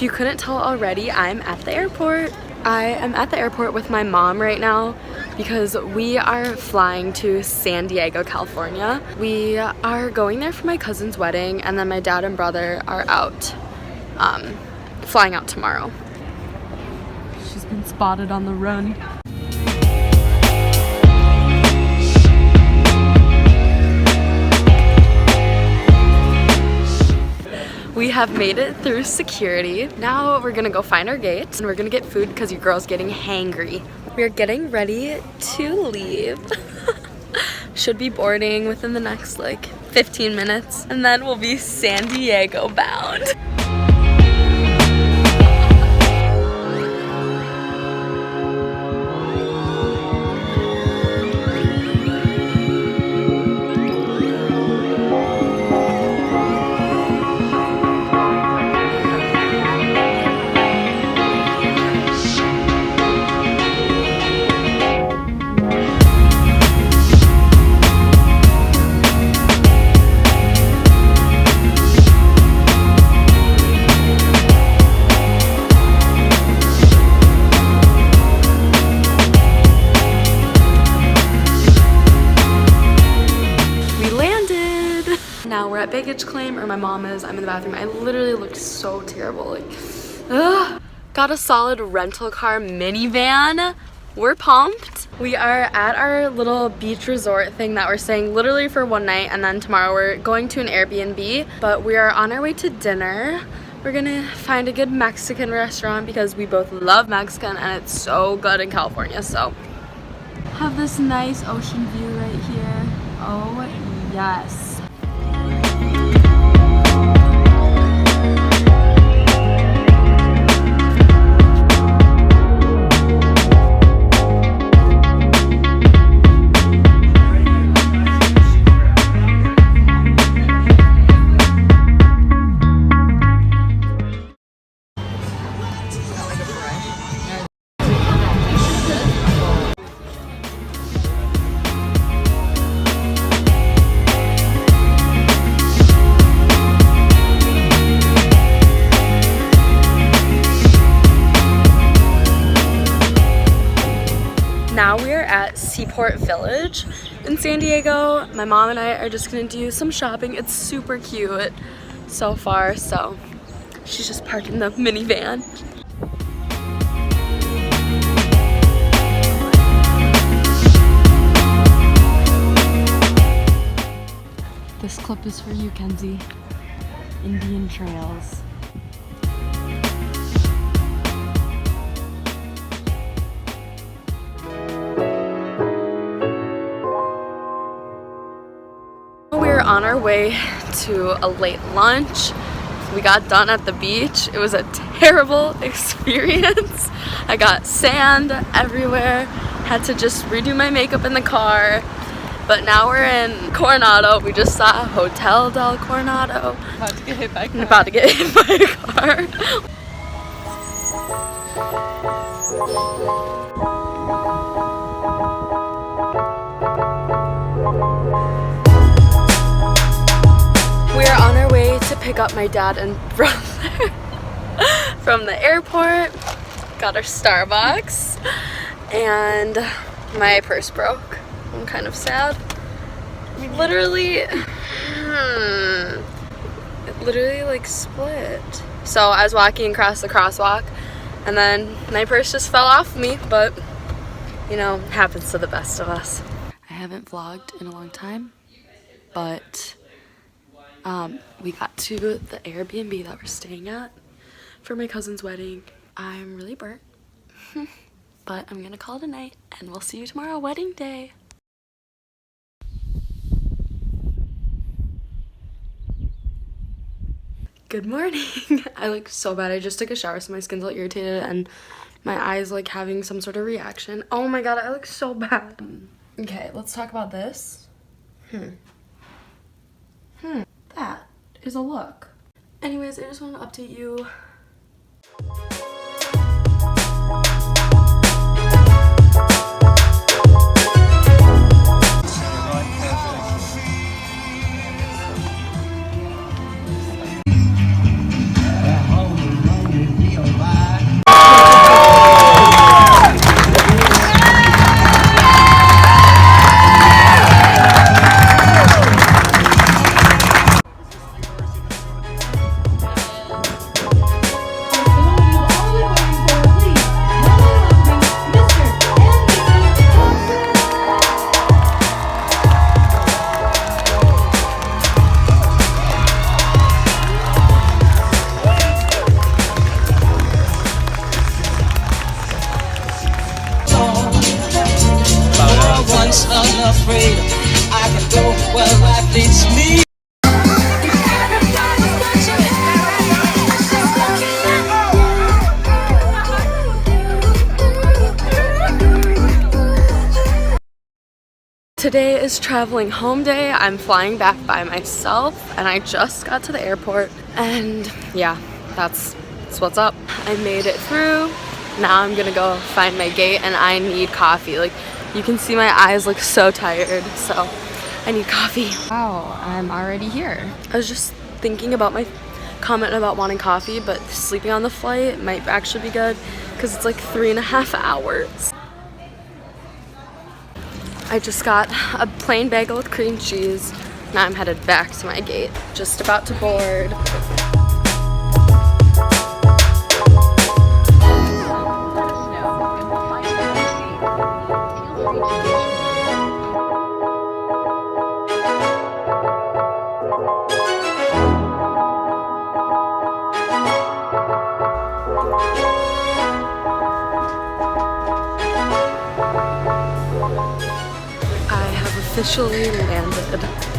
If you couldn't tell already, I'm at the airport. I am at the airport with my mom right now because we are flying to San Diego, California. We are going there for my cousin's wedding, and then my dad and brother are out, flying out tomorrow. She's been spotted on the run. We have made it through security. Now we're gonna go find our gate and we're gonna get food because your girl's getting hangry. We are getting ready to leave. Should be boarding within the next like 15 minutes and then we'll be San Diego bound. Now we're at baggage claim, or my mom is. I'm in the bathroom. I literally look so terrible. Like, ugh. Got a solid rental car minivan. We're pumped. We are at our little beach resort thing that we're staying literally for one night, and then tomorrow we're going to an Airbnb. But we are on our way to dinner. We're gonna find a good Mexican restaurant because we both love Mexican and it's so good in California. So have this nice ocean view right here. Oh yes. Now we are at Seaport Village in San Diego. My mom and I are just gonna do some shopping. It's super cute so far, so she's just parking the minivan. This clip is for you, Kenzie. Indian Trails. On our way to a late lunch. We got done at the beach. It was a terrible experience. I got sand everywhere. Had to just redo my makeup in the car. But now we're in Coronado. We just saw Hotel del Coronado. About to get hit by a car. About to get hit by a car. We are on our way to pick up my dad and brother from the airport. Got our Starbucks and my purse broke. I'm kind of sad. It literally like split. So I was walking across the crosswalk and then my purse just fell off me, but you know, it happens to the best of us. I haven't vlogged in a long time, but we got to the Airbnb that we're staying at for my cousin's wedding. I'm really burnt, but I'm gonna call it a night and we'll see you tomorrow, wedding day. Good morning. I look so bad. I just took a shower so my skin's all irritated and my eyes like having some sort of reaction. Oh my god, I look so bad. Okay, let's talk about this. That is a look. Anyways, I just want to update you. wings unafraid. I can go where life leads me. Today is traveling home day. I'm flying back by myself and I just got to the airport, and yeah, that's what's up. I made it through. Now I'm gonna go find my gate and I need coffee. Like, you can see my eyes look so tired, so I need coffee. Wow, I'm already here. I was just thinking about my comment about wanting coffee, but sleeping on the flight might actually be good because it's like 3.5 hours. I just got a plain bagel with cream cheese. Now I'm headed back to my gate. Just about to board. Officially landed.